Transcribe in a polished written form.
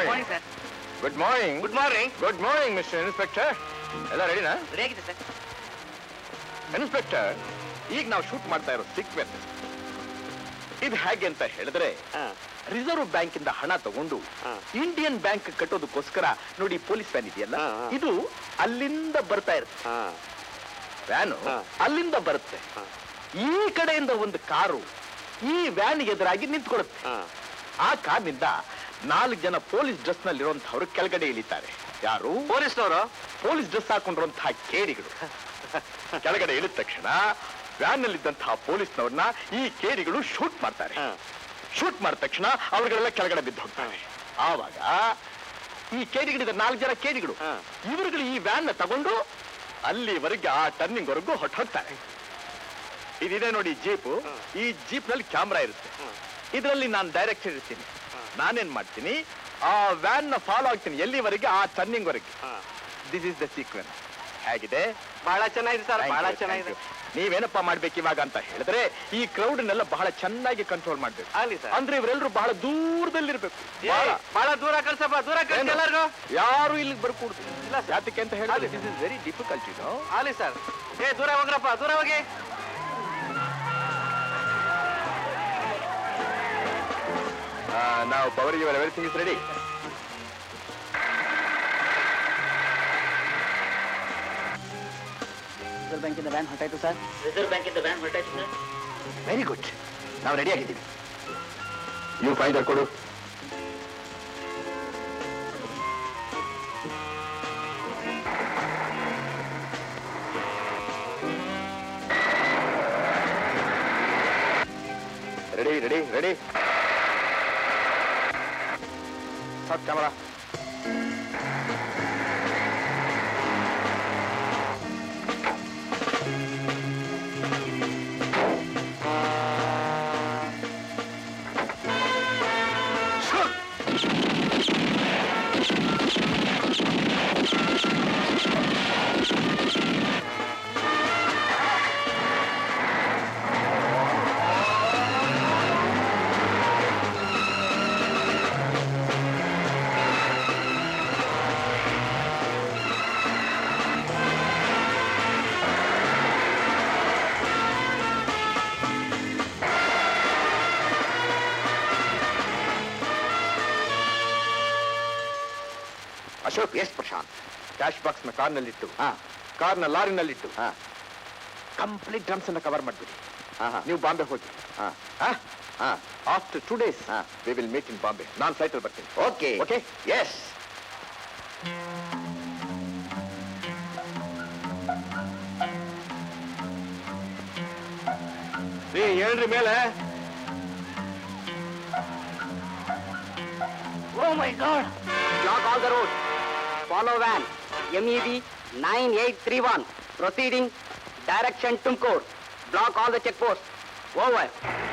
Morning sir. Good morning. Good morning. Good morning mister inspector. ಎಲ್ಲ ರೆಡಿನಾ? Ready ಆಗಿದೆ sir. Inspector, ಈಗ ನಾವು ಶೂಟ್ ಮಾಡ್ತಾ ಇರೋ ಸೀಕ್ವೆನ್ಸ್ ಇದು ಹೇಗೆ ಅಂತ ಹೇಳಿದ್ರೆ, ರಿಸರ್ವ್ ಬ್ಯಾಂಕ್ ಇಂದ ಹಣ ತಗೊಂಡು ಇಂಡಿಯನ್ ಬ್ಯಾಂಕ್ ಕಟ್ಟೋದಕ್ಕೋಸ್ಕರ ನೋಡಿ ಪೊಲೀಸ್ ವ್ಯಾನ್ ಇದೆಯಲ್ಲ, ಇದು ಅಲ್ಲಿಂದ ಬರ್ತಾ ಇರುತ್ತೆ. ವ್ಯಾನು ಅಲ್ಲಿಂದ ಬರುತ್ತೆ. ಈ ಕಡೆಯಿಂದ ಒಂದು ಕಾರು ಈ ವ್ಯಾನ್ ಎದುರಾಗಿ ನಿಂತ್ಕೊಳ್ಳುತ್ತೆ. ಆ ಕಾರ್ನಿಂದ 4 ಜನ ಪೊಲೀಸ್ ಡ್ರೆಸ್ ನಲ್ಲಿರುವಂತಹವರು ಕೆಳಗಡೆ ಇಳಿತಾರೆ. ಯಾರು? ಪೊಲೀಸ್ನವರು. ಪೊಲೀಸ್ ಡ್ರೆಸ್ ಹಾಕೊಂಡಿರುವಂತಹ ಕೇಡಿಗಳು ಕೆಳಗಡೆ ಇಳಿದ ತಕ್ಷಣ ವ್ಯಾನ್ ನಲ್ಲಿದ್ದಂತಹ ಪೊಲೀಸ್ನವ್ರನ್ನ ಈ ಕೇಡಿಗಳು ಶೂಟ್ ಮಾಡ್ತಾರೆ. ಶೂಟ್ ಮಾಡಿದ ತಕ್ಷಣ ಅವ್ರಿಗೆಲ್ಲ ಕೆಳಗಡೆ ಬಿದ್ದು ಹೋಗ್ತಾರೆ. ಆವಾಗ ಈ ಕೇಡಿಗಳಿದ 4 ಜನ ಕೇಡಿಗಳು ಇವರುಗಳು ಈ ವ್ಯಾನ್ ನ ತಗೊಂಡು ಅಲ್ಲಿವರೆಗೆ ಆ ಟರ್ನಿಂಗ್ ವರೆಗೂ ಹೊಟ್ಟೋಗ್ತಾರೆ. ಇದಿದೆ ನೋಡಿ ಜೀಪು. ಈ ಜೀಪ್ ನಲ್ಲಿ ಕ್ಯಾಮ್ರಾ ಇರುತ್ತೆ. ಇದರಲ್ಲಿ ನಾನು ಡೈರೆಕ್ಟರ್ ಇರ್ತೀನಿ. ನಾನೇನ್ ಮಾಡ್ತೀನಿ, ಆ ವ್ಯಾನ್ ನ ಫಾಲೋ ಆಗ್ತೀನಿ ಎಲ್ಲಿವರೆಗೆ, ಆ ಟರ್ನಿಂಗ್ ವರೆಗೆ. This is the sequence. ಹೇಗಿದೆ? ಬಹಳ ಚೆನ್ನಾಗಿದೆ ಸರ್, ಬಹಳ ಚೆನ್ನಾಗಿದೆ. ನೀವೇನಪ್ಪ ಮಾಡ್ಬೇಕು ಇವಾಗ ಅಂತ ಹೇಳಿದ್ರೆ, ಈ ಕ್ರೌಡ್ ನೆಲ್ಲ ಬಹಳ ಚೆನ್ನಾಗಿ ಕಂಟ್ರೋಲ್ ಮಾಡ್ಬೇಕು. ಅಂದ್ರೆ ಇವರೆಲ್ಲರೂ ಬಹಳ ದೂರದಲ್ಲಿರ್ಬೇಕು. ಬಹಳ ದೂರ ಕಳ್ಸಪ್ಪ, ದೂರ ಕಳ್ಸಿ ಎಲ್ಲರಿಗೂ. ಯಾರು ಇಲ್ಲಿಗೆ ಬರ್ಕೂಡ್ದು ಇಲ್ಲ. ಯಾತಕ್ಕೆ ಅಂತ ಹೇಳಿದ್ರೆ ದಿಸ್ ಇಸ್ ವೆರಿ ಡಿಫಿಕಲ್ಟ್. ಇದು ಆಗಲಿ ಸರ್. ದೂರ ಹೋಗ್ರಪ್ಪ, ದೂರ ಹೋಗಿ. ನಾವು power your everything is ready. Reserve ಬ್ಯಾಂಕಿಂದ ವ್ಯಾನ್ ಹೊರಟಾಯ್ತು ಸರ್. ರಿಸರ್ವ್ ಬ್ಯಾಂಕಿಂದ ವ್ಯಾನ್ ಹೊರಟಾಯ್ತು ಸರ್. Very good. ನಾವು ರೆಡಿ ಆಗಿದ್ದೀವಿ. ನೀವು ಫೈಂಡರ್ ಕೊಡು. Ready ready ready. ಸಾತ್ camera. Ashok. Yes Prashanth. Cash box ನ ಕಾರ್ನಲ್ಲಿಟ್ಟು, ಕಾರ್ನ ಲಾರಿನಲ್ಲಿಟ್ಟು ಕಂಪ್ಲೀಟ್ ಡ್ರಮ್ಸ್ ಅನ್ನ ಕವರ್ ಮಾಡ್ಬಿಡಿ. ನೀವು ಬಾಂಬೆ ಹೋಗಿ. After 2 days we will meet in Bombay. ನಾನು ಫ್ಲೈಟ್ ಅಲ್ಲಿ ಬರ್ತೀನಿ. Okay okay. ಎಸ್. ಹೇಳ್ರಿ ಮೇಲೆ. Oh my God! Block all the roads. Follow van. MEB 9831. Proceeding. Direction Tumkur. Block all the checkposts. Over.